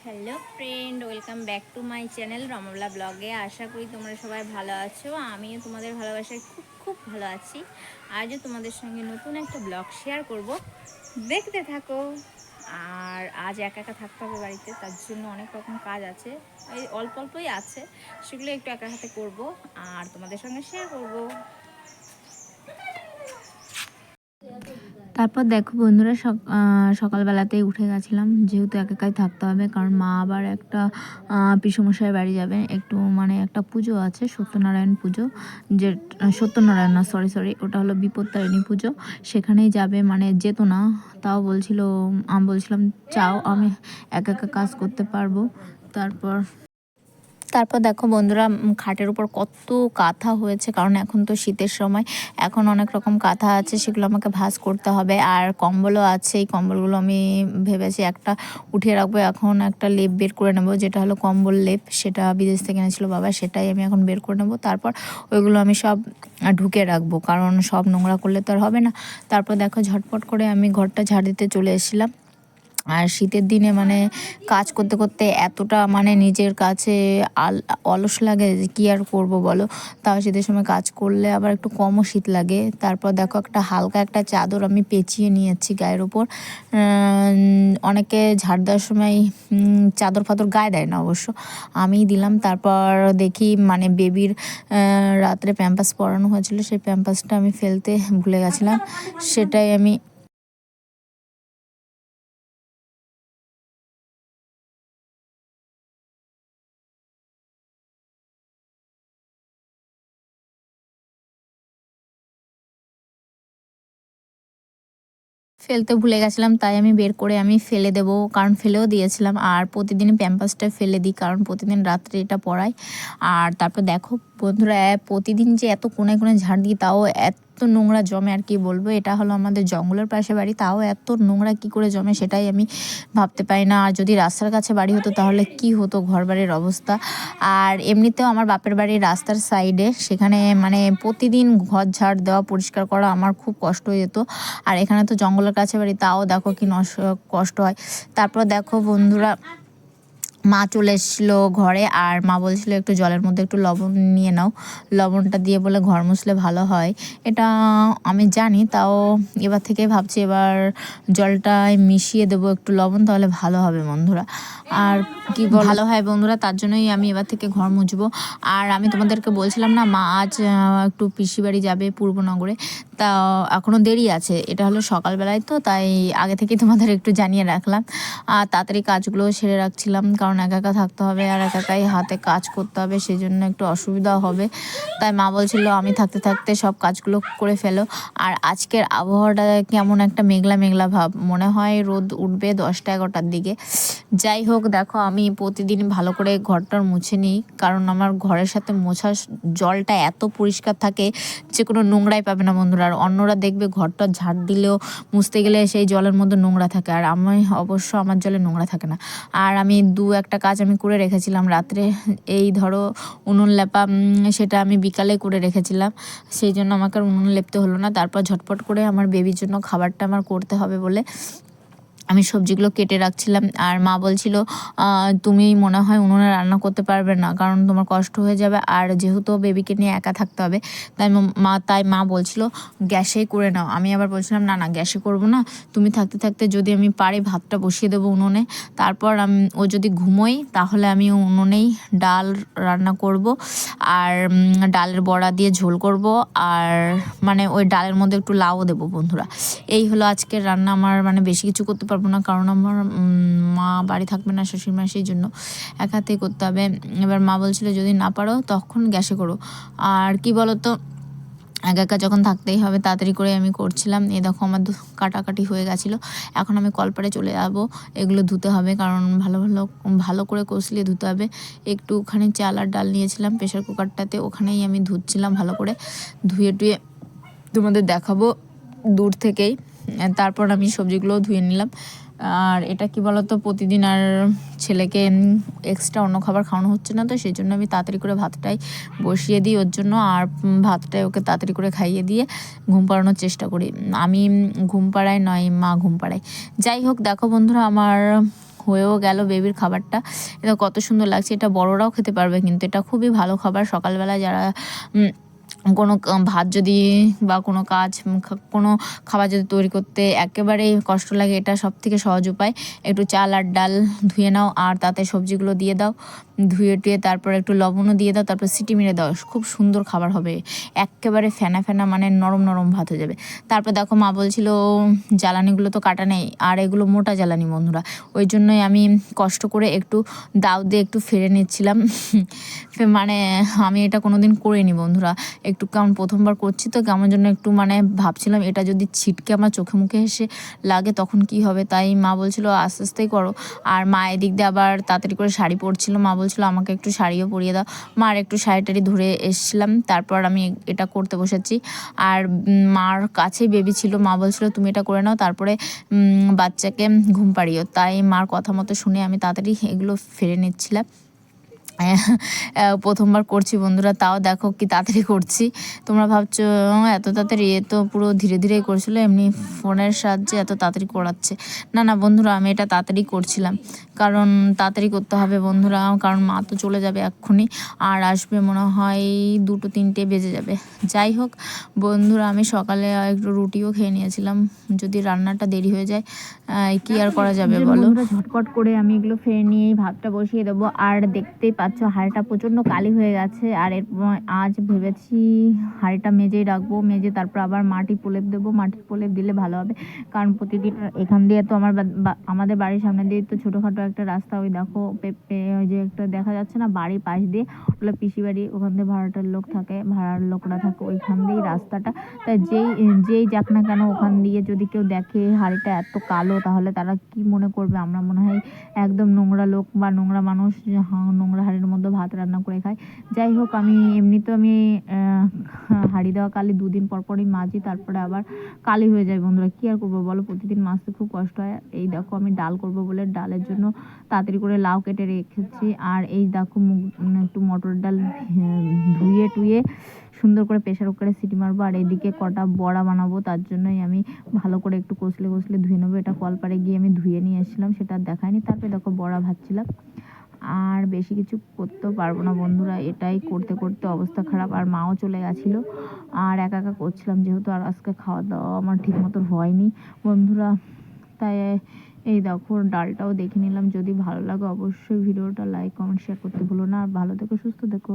Hello friend, welcome back to my channel Ramla ব্লগে। আশা করি তোমরা সবাই ভালো আছো। আমিও তোমাদের ভালোবাসায় খুব খুব ভালো আছি। আজও তোমাদের সঙ্গে নতুন একটা ব্লগ শেয়ার করব, দেখতে থাকো। আর আজ একা একা থাকতে হবে বাড়িতে, তার জন্য অনেক রকম কাজ আছে, এই অল্প অল্পই আছে, সেগুলো একটু একা হাতে করব আর তোমাদের সঙ্গে শেয়ার করব। তারপর দেখো বন্ধুরা, সকালবেলাতেই উঠে গেছিলাম, যেহেতু একাই থাকতে হবে, কারণ মা আবার একটা পিসেমশাইয়ের বাড়ি যাবে, একটু মানে একটা পুজো আছে, সত্যনারায়ণ পুজো, যে সত্যনারায়ণ না, সরি ওটা হলো বিপত্তারিণী পুজো, সেখানেই যাবে। মানে যেত না, তাও বলছিল, আমি বলছিলাম চাও, আমি একা কাজ করতে পারবো। তারপর দেখো বন্ধুরা, খাটের উপর কত কাঁথা হয়েছে, কারণ এখন তো শীতের সময়, এখন অনেক রকম কাঁথা আছে, সেগুলো আমাকে ভাঁজ করতে হবে। আর কম্বলও আছে, এই কম্বলগুলো আমি ভেবেছি একটা উঠিয়ে রাখবো। এখন একটা লেপ বের করে নেবো, যেটা হলো কম্বল লেপ, সেটা বিদেশ থেকে এনেছিল বাবা, সেটাই আমি এখন বের করে নেবো। তারপর ওইগুলো আমি সব ঢুকে রাখবো, কারণ সব নোংরা করলে তো আর হবে না। তারপর দেখো ঝটপট করে আমি ঘরটা ঝাড় দিতে চলে এসেছিলাম। আর শীতের দিনে মানে কাজ করতে করতে এতটা মানে নিজের কাছে অলস লাগে যে কী আর করবো বলো। তাও শীতের সময় কাজ করলে আবার একটু কমও শীত লাগে। তারপর দেখো একটা হালকা একটা চাদর আমি পেঁচিয়ে নিয়েছি গায়ের ওপর। অনেকে ঝাড় দেওয়ার সময় চাদর ফাদর গায়ে দেয় না, অবশ্য আমিই দিলাম। তারপর দেখি মানে বেবির রাত্রে প্যাম্পাস পরানো হয়েছিল, সেই প্যাম্পাসটা আমি ফেলতে ভুলে গেছিলাম, সেটাই আমি ফেলতে ভুলে গেছিলাম, তাই আমি বের করে আমি ফেলে দেবো, কারণ ফেলেও দিয়েছিলাম। আর প্রতিদিন প্যাম্পাসটা ফেলে দিই, কারণ প্রতিদিন রাত্রে এটা পড়াই। আর তারপর দেখো বন্ধুরা, প্রতিদিন যে এত কোণে কোণে ঝাড় দিই, তাও এত নোংরা জমে, আর কি বলবো। এটা হলো আমাদের জঙ্গলের পাশে বাড়ি, তাও এত নোংরা কি করে জমে সেটাই আমি ভাবতে পারি না। আর যদি রাস্তার কাছে বাড়ি হতো তাহলে কি হতো ঘর বাড়ির অবস্থা। আর এমনিতেও আমার বাপের বাড়ির রাস্তার সাইডে, সেখানে মানে প্রতিদিন ঘর ঝাড় দেওয়া পরিষ্কার করা আমার খুব কষ্ট হয়ে যেত। আর এখানে তো জঙ্গলের কাছে বাড়ি, তাও দেখো কি কষ্ট হয়। তারপর দেখো বন্ধুরা, মা চলে এসেছিলো ঘরে, আর মা বলছিল একটু জলের মধ্যে একটু লবণ নিয়ে নাও, লবণটা দিয়ে বলে ঘর মুছলে ভালো হয়। এটা আমি জানি, তাও এবার থেকে ভাবছি এবার জলটায় মিশিয়ে দেবো একটু লবণ, তাহলে ভালো হবে বন্ধুরা। আর কি ভালো হয় বন্ধুরা, তার জন্যই আমি এবার থেকে ঘর মুছবো। আর আমি তোমাদেরকে বলছিলাম না, মা আজ একটু পিসি বাড়ি যাবে পূর্বনগরে, তা এখনও দেরি আছে, এটা হলো সকালবেলায়, তো তাই আগে থেকেই তোমাদের একটু জানিয়ে রাখলাম। আর তাড়াতাড়ি কাজগুলো সেরে রাখছিলাম, কারণ একা থাকতে হবে আর একাই হাতে কাজ করতে হবে, সেই জন্য একটু অসুবিধা হবে। তাই মা বলছিল আমি থাকতে থাকতে সব কাজগুলো করে ফেলো। আর আজকের আবহাওয়াটা কেমন একটা মেঘলা মেঘলা ভাব, মনে হয় রোদ উঠবে 10টা-11টার দিকে। যাই হোক, দেখো আমি প্রতিদিন ভালো করে ঘরটার মুছে নিই, কারণ আমার ঘরের সাথে মোছা জলটা এত পরিষ্কার থাকে যে কোনো নোংরাই পাবে না বন্ধুরা। আর অন্যরা দেখবে ঘরটা ঝাড় দিলেও মুছতে গেলে সেই জলের মধ্যে নোংরা থাকে, আর আমি অবশ্য আমার জলে নোংরা থাকে না। আর আমি একটা কাজ আমি করে রেখেছিলাম রাত্রে, এই ধরো উনুন লেপা, সেটা আমি বিকালে করে রেখেছিলাম, সেই জন্য আমাকে আর উনুন লেপতে হলো না। তারপর ঝটপট করে আমার বেবির জন্য খাবারটা আমার করতে হবে বলে আমি সবজিগুলো কেটে রাখছিলাম। আর মা বলছিল তুমি মনে হয় উনুনে রান্না করতে পারবে না, কারণ তোমার কষ্ট হয়ে যাবে, আর যেহেতু বেবিকে নিয়ে একা থাকতে হবে, তাই মা বলছিল গ্যাসেই করে নাও। আমি আবার বলছিলাম না গ্যাসে করব না, তুমি থাকতে থাকতে যদি আমি পারি ভাতটা বসিয়ে দেবো উনুনে, তারপর ও যদি ঘুমোই তাহলে আমি উনুনেই ডাল রান্না করব, আর ডালের বড়া দিয়ে ঝোল করব, আর মানে ওই ডালের মধ্যে একটু লাউ দেবো বন্ধুরা। এই হলো আজকের রান্না। আমার মানে বেশি কিছু করতে পারবো না, কারণ আমার মা বাড়ি থাকবে না, শ্বশুরমা, সেই জন্য এক হাতেই করতে হবে। এবার মা বলছিল যদি না পারো তখন গ্যাসে করো। আর কি বলতো, একা যখন থাকতেই হবে, তাড়াতাড়ি করে আমি করছিলাম। এই দেখো আমার কাটাকাটি হয়ে গেছিলো, এখন আমি কলপারে চলে যাবো, এগুলো ধুতে হবে, কারণ ভালো করে কষলিয়ে ধুতে হবে। একটুখানি চাল আর ডাল নিয়েছিলাম প্রেশার কুকারটাতে, ওখানেই আমি ধুচ্ছিলাম ভালো করে, ধুয়ে টুয়ে তোমাদের দেখাবো দূর থেকেই। তারপর আমি সবজিগুলোও ধুয়ে নিলাম। আর এটা কি বলতো, প্রতিদিন আর ছেলেকে এক্সট্রা অন্য খাবার খাওয়ানো হচ্ছে না, তো সেই জন্য আমি তাড়াতাড়ি করে ভাতটাই বসিয়ে দিই ওর জন্য, আর ভাতটাই ওকে তাড়াতাড়ি করে খাইয়ে দিয়ে ঘুম পাড়ানোর চেষ্টা করি। আমি ঘুম পাড়াই নয়, মা ঘুম পাড়ায়। যাই হোক, দেখো বন্ধুরা, আমার হয়েও গেল বেবির খাবারটা। এটা কত সুন্দর লাগছে, এটা বড়রাও খেতে পারবে, কিন্তু এটা খুবই ভালো খাবার। সকালবেলা যারা কোনো ভাত যদি বা কোনো কাজ কোনো খাবার যদি তৈরি করতে একেবারেই কষ্ট লাগে, এটা সব থেকে সহজ উপায়। একটু চাল আর ডাল ধুয়ে নাও, আর তাতে সবজিগুলো দিয়ে দাও, ধুয়ে টুয়ে তারপর একটু লবণও দিয়ে দাও, তারপর সিটি মেরে দাও, খুব সুন্দর খাবার হবে। একেবারে ফেনা ফেনা মানে নরম নরম ভাত হয়ে যাবে। তারপর দেখো মা বলছিল জ্বালানিগুলো তো কাটা নেই, আর এগুলো মোটা জ্বালানি বন্ধুরা, ওই জন্যই আমি কষ্ট করে একটু দাও দিয়ে একটু ফেরে নিচ্ছিলাম। মানে আমি এটা কোনোদিন করিনি বন্ধুরা, একটু কারণ প্রথমবার করছি তো কেমন জন্য একটু মানে ভাবছিলাম এটা যদি ছিটকে আমার চোখে মুখে এসে লাগে তখন কি হবে। তাই মা বলছিল আস্তে আস্তেই করো। আর মা এদিক দিয়ে আবার তাড়াতাড়ি করে শাড়ি পরছিল, মা বলছিল আমাকে একটু শাড়িও পরিয়ে দাও। মার একটু শাড়ি টাড়ি ধরে এসছিলাম, তারপর আমি এটা করতে বসেছি। আর মার কাছেই বেবি ছিল, মা বলছিল তুমি এটা করে নাও, তারপরে বাচ্চাকে ঘুম পাড়িও। তাই মার কথা মতো শুনে আমি তাড়াতাড়ি এগুলো ফেলে নিচ্ছিলাম। প্রথমবার করছি বন্ধুরা, তাও দেখো কি তাড়াতাড়ি করছি। তোমরা ভাবছো এত তাড়াতাড়ি, এ তো পুরো ধীরে ধীরেই করছিল, এমনি ফোনের সাহায্যে এত তাড়াতাড়ি করাচ্ছে। না না বন্ধুরা, আমি এটা তাড়াতাড়ি করছিলাম, কারণ তাড়াতাড়ি করতে হবে বন্ধুরা, কারণ মা তো চলে যাবে এক্ষুনি, আর আসবে মনে হয় 2-3টে বেজে যাবে। যাই হোক বন্ধুরা, আমি সকালে একটু রুটিও খেয়ে নিয়েছিলাম, যদি রান্নাটা দেরি হয়ে যায় কি আর করা যাবে বলো। বন্ধুরা ঝটপট করে আমি এগুলো ফেরে নিয়ে ভাতটা বসিয়ে দেবো। আর দেখতেই পাচ্ছ হাঁড়িটা প্রচণ্ড কালি হয়ে গেছে, আর আজ ভেবেছি হাঁড়িটা মেজেই রাখবো, মেজে তারপর আবার মাটি প্রলেপ দেবো। মাটির প্রলেপ দিলে ভালো হবে, কারণ প্রতিদিন এখান দিয়ে তো আমাদের বাড়ির সামনে দিয়ে তো ছোটোখাটো একটা রাস্তা, ওই দেখো ওই যে একটা দেখা যাচ্ছে না বাড়ির পাশ দিয়ে, ওগুলো পিসি বাড়ি, ওখান দিয়ে ভাড়াটার লোক থাকে, ভাড়ার লোকরা থাকে ওইখান দিয়েই রাস্তাটা। তাই যেই যাক না কেন ওখান দিয়ে যদি কেউ দেখে হাঁড়িটা এত কালো, তাহলে তারা কি মনে করবে, আমরা মনে হয় একদম নোংরা লোক বা নোংরা মানুষ, নোংরা হাঁড়ির মধ্যে ভাত রান্না করে খায়। যাই হোক, আমি এমনিতেও আমি হাঁড়ি দেওয়া কালি 2 দিন পর পরই মাজি, তারপরে আবার কালি হয়ে যায় বন্ধুরা, কি আর করবো বলো, প্রতিদিন মাজতে খুব কষ্ট হয়। এই দেখো আমি ডাল করবো বলে ডালের জন্য তাড়াতাড়ি করে লাউ কেটে রেখেছি। আর এই দেখো একটু মটর ডাল ধুয়ে টুয়ে সুন্দর করে প্রেশার কুকারে সিটি মারবো। আর এদিকে কটা বড়া বানাবো, তার জন্যই আমি ভালো করে একটু কষলে ধুয়ে নেবো। এটা কলপারে গিয়ে আমি ধুয়ে নিয়ে এসেছিলাম, সেটা আর দেখায়নি। তারপরে দেখো বড়া ভাজছিলাম, আর বেশি কিছু করতেও পারবো না বন্ধুরা, এটাই করতে করতে অবস্থা খারাপ। আর মাও চলে গেছিলো, আর একা একা করছিলাম যেহেতু, আর আজকে খাওয়া দাওয়া আমার ঠিক মতো হয়নি বন্ধুরা। তাই এই দেখো ডালটাও দেখে নিলাম। যদি ভালো লাগে অবশ্যই ভিডিওটা লাইক কমেন্ট শেয়ার করতে ভুলো না। আর ভালো থেকো, সুস্থ থেকো।